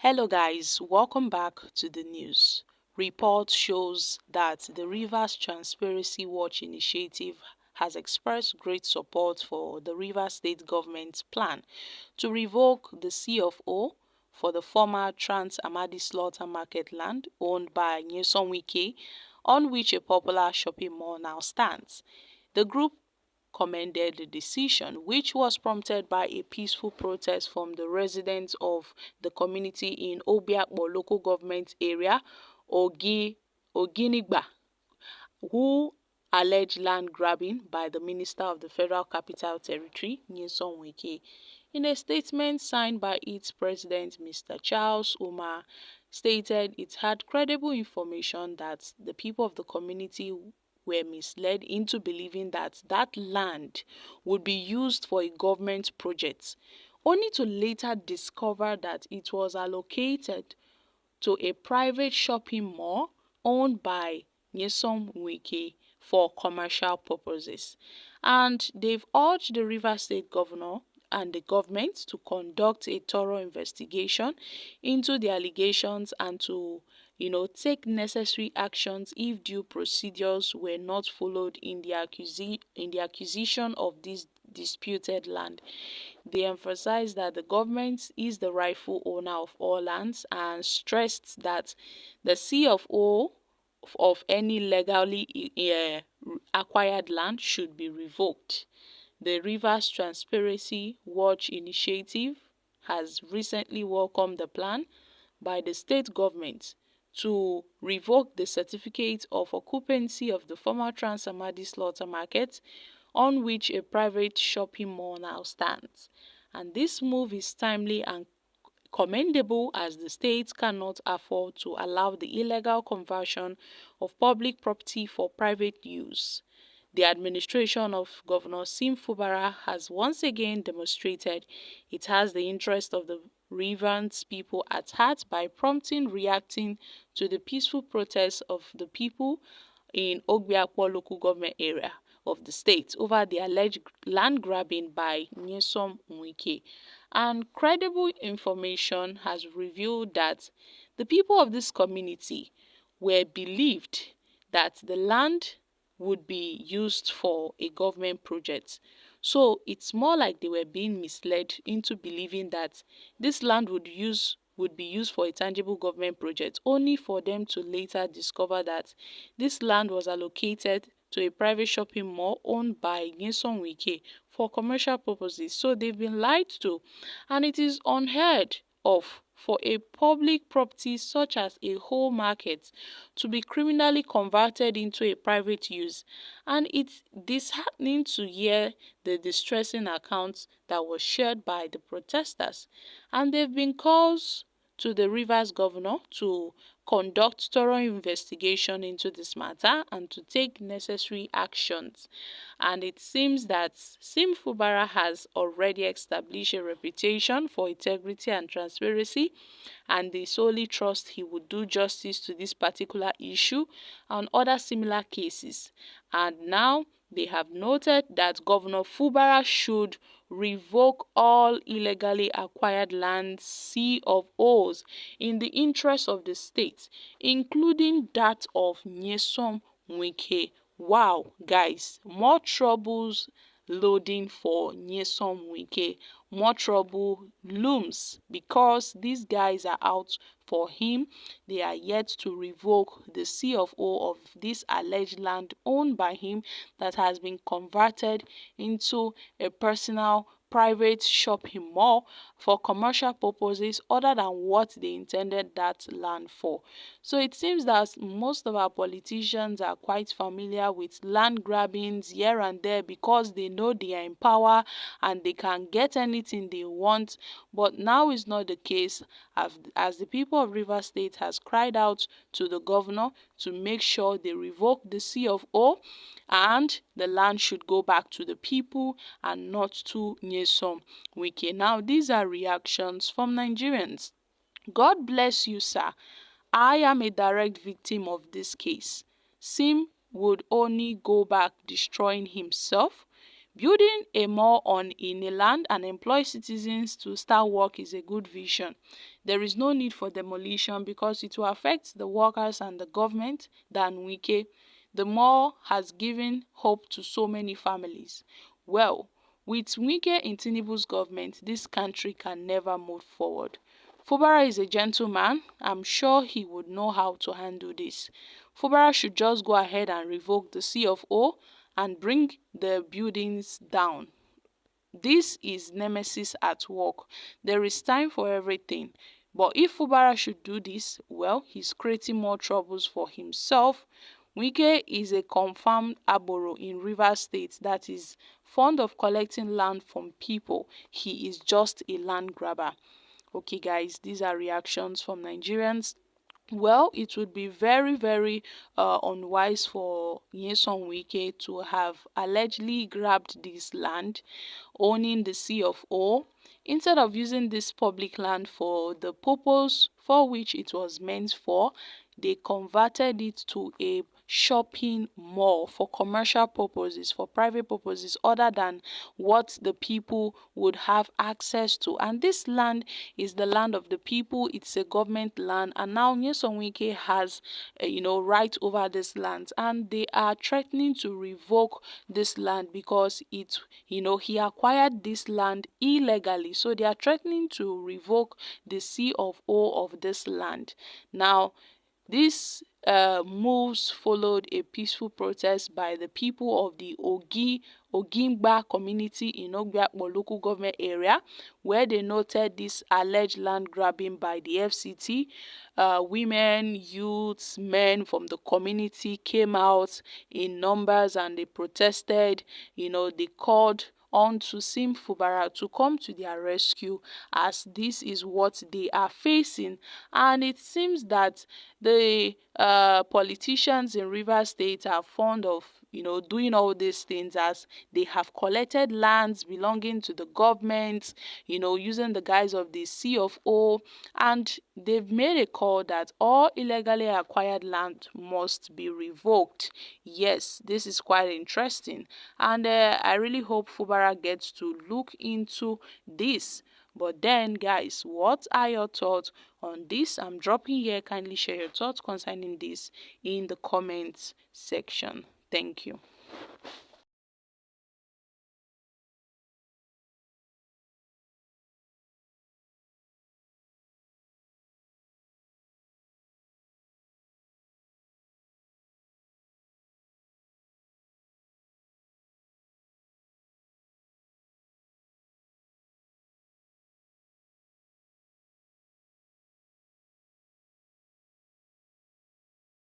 Hello guys, welcome back to the news. Report shows that the Rivers Transparency Watch initiative has expressed great support for the Rivers State government's plan to revoke the CFO for the former Trans-Amadi slaughter market land owned by Wike, on which a popular shopping mall now stands. The group commended the decision, which was prompted by a peaceful protest from the residents of the community in Obiakpo local government area, Oginigba, who alleged land grabbing by the Minister of the Federal Capital Territory, Nyesom Wike. In a statement signed by its president, Mr. Charles Umar, stated it had credible information that the people of the community were misled into believing that that land would be used for a government project, only to later discover that it was allocated to a private shopping mall owned by Nyesom Wike for commercial purposes. And they've urged the Rivers State Governor and the government to conduct a thorough investigation into the allegations and to take necessary actions if due procedures were not followed in the acquisition of this disputed land. They emphasized that the government is the rightful owner of all lands and stressed that the CFO of any legally acquired land should be revoked. The Rivers Transparency Watch initiative has recently welcomed the plan by the state government to revoke the certificate of occupancy of the former Trans-Amadi slaughter market on which a private shopping mall now stands. And this move is timely and commendable as the state cannot afford to allow the illegal conversion of public property for private use. The administration of Governor Fubara has once again demonstrated it has the interest of the Rivers people at heart by promptly reacting to the peaceful protests of the people in Obiakpo local government area of the state over the alleged land grabbing by Nyesom Wike. And credible information has revealed that the people of this community were believed that the land would be used for a government project. So it's more like they were being misled into believing that this land would be used for a tangible government project, only for them to later discover that this land was allocated to a private shopping mall owned by Nyesom Wike for commercial purposes. So they've been lied to, and it is unheard of for a public property such as a whole market to be criminally converted into a private use. And it's disheartening to hear the distressing accounts that was shared by the protesters. And there have been calls to the Rivers governor to conduct thorough investigation into this matter and to take necessary actions. And it seems that Fubara has already established a reputation for integrity and transparency, and they solely trust he would do justice to this particular issue and other similar cases. And now they have noted that Governor Fubara should revoke all illegally acquired land CFOs in the interest of the state, including that of Nyesom Wike. Wow, guys, more troubles loading for Nyesom Wike. More trouble looms because these guys are out for him. They are yet to revoke the CFO of this alleged land owned by him that has been converted into a personal private shopping mall for commercial purposes other than what they intended that land for. So it seems that most of our politicians are quite familiar with land grabbings here and there because they know they are in power and they can get anything they want. But now is not the case, as the people of Rivers State has cried out to the governor to make sure they revoke the CFO and the land should go back to the people and not to Nyesom Wike. Now, these are reactions from Nigerians. God bless you, sir. I am a direct victim of this case. Sim would only go back destroying himself Building a mall in a land and employ citizens to start work is a good vision. There is no need for demolition because it will affect the workers and the government than Wike. The mall has given hope to so many families. Well, with Wike in Tinubu's government, this country can never move forward. Fubara is a gentleman. I'm sure he would know how to handle this. Fubara should just go ahead and revoke the CFO and bring the buildings down. This is nemesis at work. There is time for everything. But if Fubara should do this, well, he's creating more troubles for himself. Wike is a confirmed Aboro in Rivers State that is fond of collecting land from people. He is just a land grabber. Okay, guys, these are reactions from Nigerians. Well, it would be very, very unwise for Nyesom Wike to have allegedly grabbed this land, owning the Sea of O, instead of using this public land for the purpose for which it was meant for. They converted it to a shopping mall for commercial purposes, for private purposes, other than what the people would have access to. And this land is the land of the people. It's a government land, and now Nyesom Wike has, right over this land, and they are threatening to revoke this land because he acquired this land illegally. So they are threatening to revoke the C of O of this land. Now, these moves followed a peaceful protest by the people of the Ogimba community in Ogbiakpo local government area, where they noted this alleged land grabbing by the FCT. Women, youths, men from the community came out in numbers and they protested. They called on to Sim Fubara to come to their rescue, as this is what they are facing. And it seems that the politicians in Rivers State are fond of doing all these things, as they have collected lands belonging to the government, using the guise of the CFO, and they've made a call that all illegally acquired land must be revoked. Yes, this is quite interesting, and I really hope Fubara gets to look into this. But then, guys, what are your thoughts on this? I'm dropping here. Kindly share your thoughts concerning this in the comments section. Thank you.